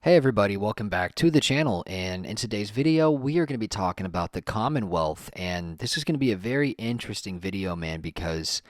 Hey everybody, welcome back to the channel, and in today's video we are going to be talking about the Commonwealth, and this is going to be a very interesting video, man, because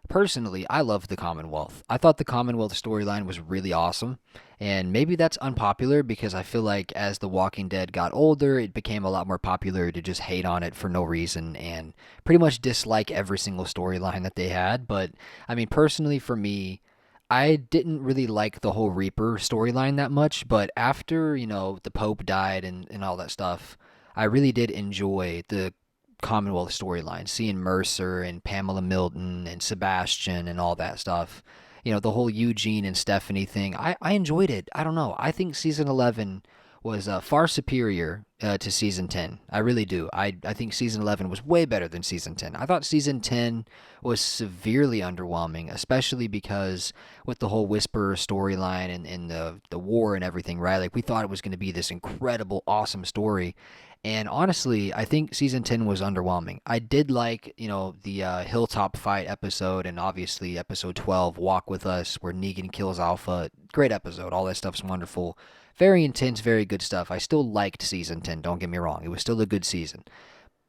personally I love the Commonwealth. I thought the Commonwealth storyline was really awesome, and maybe that's unpopular because I feel like as The Walking Dead got older, it became a lot more popular to just hate on it for no reason and pretty much dislike every single storyline that they had. But I mean, personally for me, I didn't really like the whole Reaper storyline that much, but after, the Pope died and all that stuff, I really did enjoy the Commonwealth storyline, seeing Mercer and Pamela Milton and Sebastian and all that stuff. The whole Eugene and Stephanie thing. I enjoyed it. I don't know. I think season 11 was far superior to season 10. I really do. I think season 11 was way better than season 10. I thought season 10 was severely underwhelming, especially because with the whole Whisperer storyline and the war and everything, right? Like, we thought it was going to be this incredible, awesome story. And honestly, I think season 10 was underwhelming. I did like, the Hilltop fight episode, and obviously episode 12, Walk With Us, where Negan kills Alpha. Great episode. All that stuff's wonderful. Very intense, very good stuff. I still liked season 10, don't get me wrong. It was still a good season.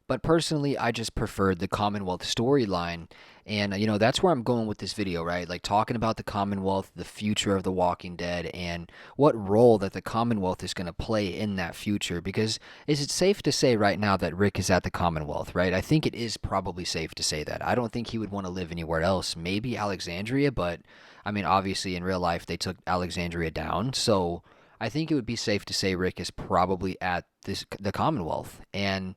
But personally, I just preferred the Commonwealth storyline. And, that's where I'm going with this video, right? Like, talking about the Commonwealth, the future of The Walking Dead, and what role that the Commonwealth is going to play in that future. Because is it safe to say right now that Rick is at the Commonwealth, right? I think it is probably safe to say that. I don't think he would want to live anywhere else. Maybe Alexandria, but, I mean, obviously in real life, they took Alexandria down. So I think it would be safe to say Rick is probably at the Commonwealth. And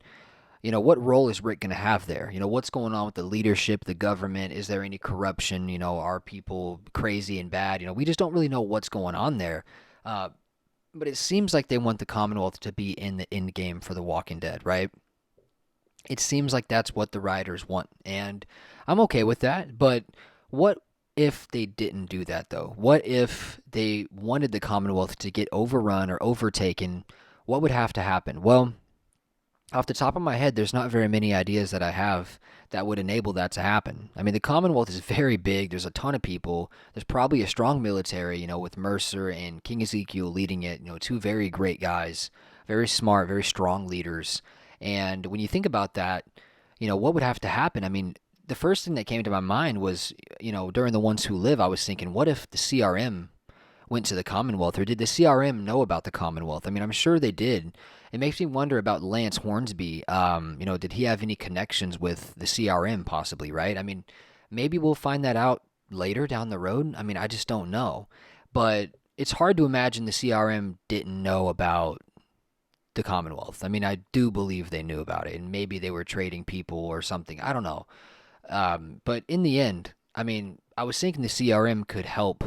what role is Rick going to have there? What's going on with the leadership, the government? Is there any corruption? Are people crazy and bad? We just don't really know what's going on there. Uh, but it seems like they want the Commonwealth to be in the end game for The Walking Dead, right? It seems like that's what the writers want. And I'm okay with that. But what if they didn't do that, though? What if they wanted the Commonwealth to get overrun or overtaken? What would have to happen? Well, off the top of my head, there's not very many ideas that I have that would enable that to happen. I mean, the Commonwealth is very big. There's a ton of people. There's probably a strong military, with Mercer and King Ezekiel leading it, two very great guys, very smart, very strong leaders. And when you think about that, what would have to happen? I mean, the first thing that came to my mind was, during The Ones Who Live, I was thinking, what if the CRM went to the Commonwealth, or did the CRM know about the Commonwealth? I mean, I'm sure they did. It makes me wonder about Lance Hornsby. Did he have any connections with the CRM possibly, right? I mean, maybe we'll find that out later down the road. I mean, I just don't know. But it's hard to imagine the CRM didn't know about the Commonwealth. I mean, I do believe they knew about it, and maybe they were trading people or something. I don't know. But in the end, I mean, I was thinking the CRM could help,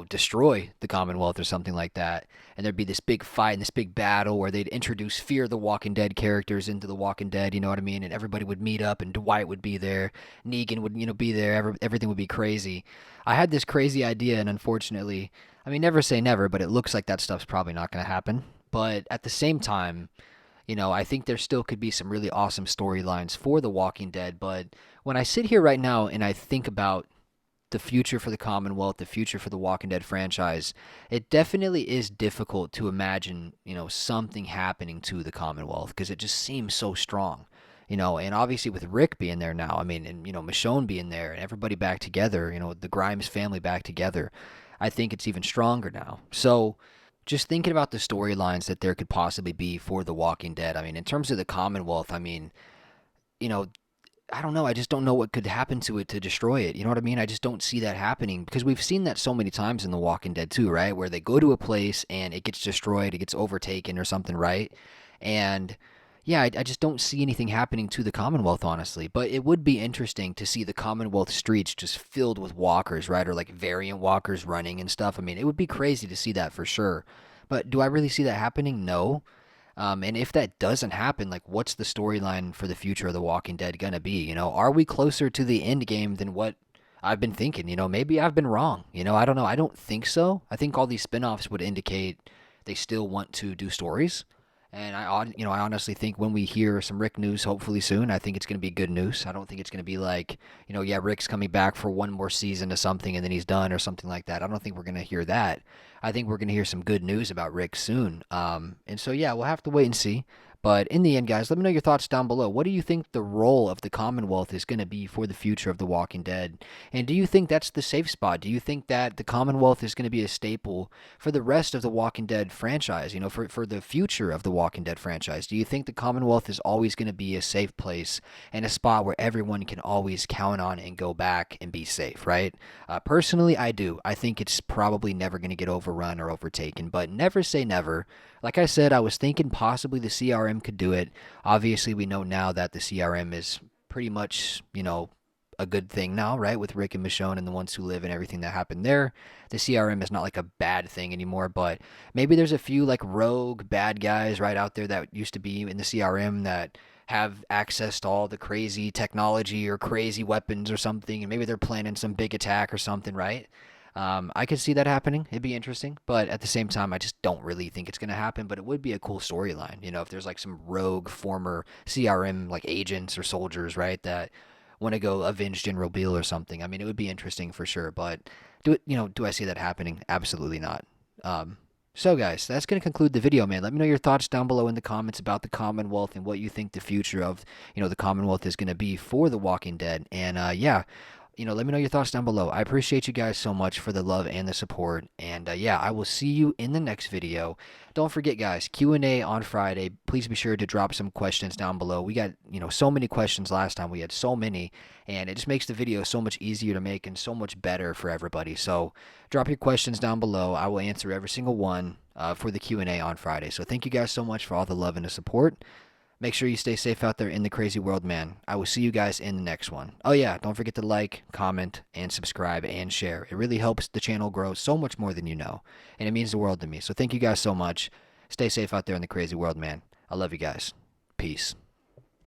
destroy the Commonwealth or something like that. And there'd be this big fight and this big battle where they'd introduce Fear the Walking Dead characters into the Walking Dead, you know what I mean? And everybody would meet up, and Dwight would be there. Negan would, be there. Everything would be crazy. I had this crazy idea, and unfortunately, I mean, never say never, but it looks like that stuff's probably not going to happen. But at the same time, I think there still could be some really awesome storylines for The Walking Dead. But when I sit here right now and I think about the future for the Commonwealth, the future for the Walking Dead franchise, it definitely is difficult to imagine, something happening to the Commonwealth because it just seems so strong. And obviously with Rick being there now, I mean, and, Michonne being there and everybody back together, the Grimes family back together, I think it's even stronger now. So, just thinking about the storylines that there could possibly be for The Walking Dead, I mean, in terms of the Commonwealth, I mean, you know, I don't know. I just don't know what could happen to it to destroy it. You know what I mean? I just don't see that happening because we've seen that so many times in The Walking Dead too, right? Where they go to a place and it gets destroyed, it gets overtaken or something, right? And yeah, I just don't see anything happening to the Commonwealth, honestly. But it would be interesting to see the Commonwealth streets just filled with walkers, right? Or like variant walkers running and stuff. I mean, it would be crazy to see that for sure. But do I really see that happening? No. And if that doesn't happen, like, what's the storyline for the future of The Walking Dead gonna be? Are we closer to the end game than what I've been thinking? Maybe I've been wrong. I don't know. I don't think so. I think all these spin-offs would indicate they still want to do stories. And I honestly think when we hear some Rick news, hopefully soon, I think it's going to be good news. I don't think it's going to be like, yeah, Rick's coming back for one more season of something and then he's done or something like that. I don't think we're going to hear that. I think we're going to hear some good news about Rick soon. And so yeah, we'll have to wait and see. But in the end, guys, let me know your thoughts down below. What do you think the role of the Commonwealth is going to be for the future of The Walking Dead? And do you think that's the safe spot? Do you think that the Commonwealth is going to be a staple for the rest of the Walking Dead franchise, for the future of the Walking Dead franchise? Do you think the Commonwealth is always going to be a safe place and a spot where everyone can always count on and go back and be safe, right? Personally, I do. I think it's probably never going to get overrun or overtaken, but never say never. Like I said, I was thinking possibly the CRM could do it. Obviously, we know now that the CRM is pretty much, a good thing now, right? With Rick and Michonne and the ones who live and everything that happened there. The CRM is not like a bad thing anymore, but maybe there's a few like rogue bad guys right out there that used to be in the CRM that have access to all the crazy technology or crazy weapons or something, and maybe they're planning some big attack or something, right? I could see that happening. It'd be interesting, but at the same time, I just don't really think it's going to happen. But it would be a cool storyline, if there's like some rogue former CRM like agents or soldiers, right, that want to go avenge General Beale or something. I mean, it would be interesting for sure, but do I see that happening? Absolutely not. So guys, that's going to conclude the video, man. Let me know your thoughts down below in the comments about the Commonwealth and what you think the future of, the Commonwealth is going to be for The Walking Dead. And yeah, let me know your thoughts down below. I appreciate you guys so much for the love and the support. And yeah, I will see you in the next video. Don't forget, guys, Q&A on Friday. Please be sure to drop some questions down below. We got, so many questions last time. We had so many, and it just makes the video so much easier to make and so much better for everybody. So drop your questions down below. I will answer every single one for the Q&A on Friday. So thank you guys so much for all the love and the support. Make sure you stay safe out there in the crazy world, man. I will see you guys in the next one. Oh, yeah, don't forget to like, comment, and subscribe and share. It really helps the channel grow so much more than you know, and it means the world to me. So thank you guys so much. Stay safe out there in the crazy world, man. I love you guys. Peace.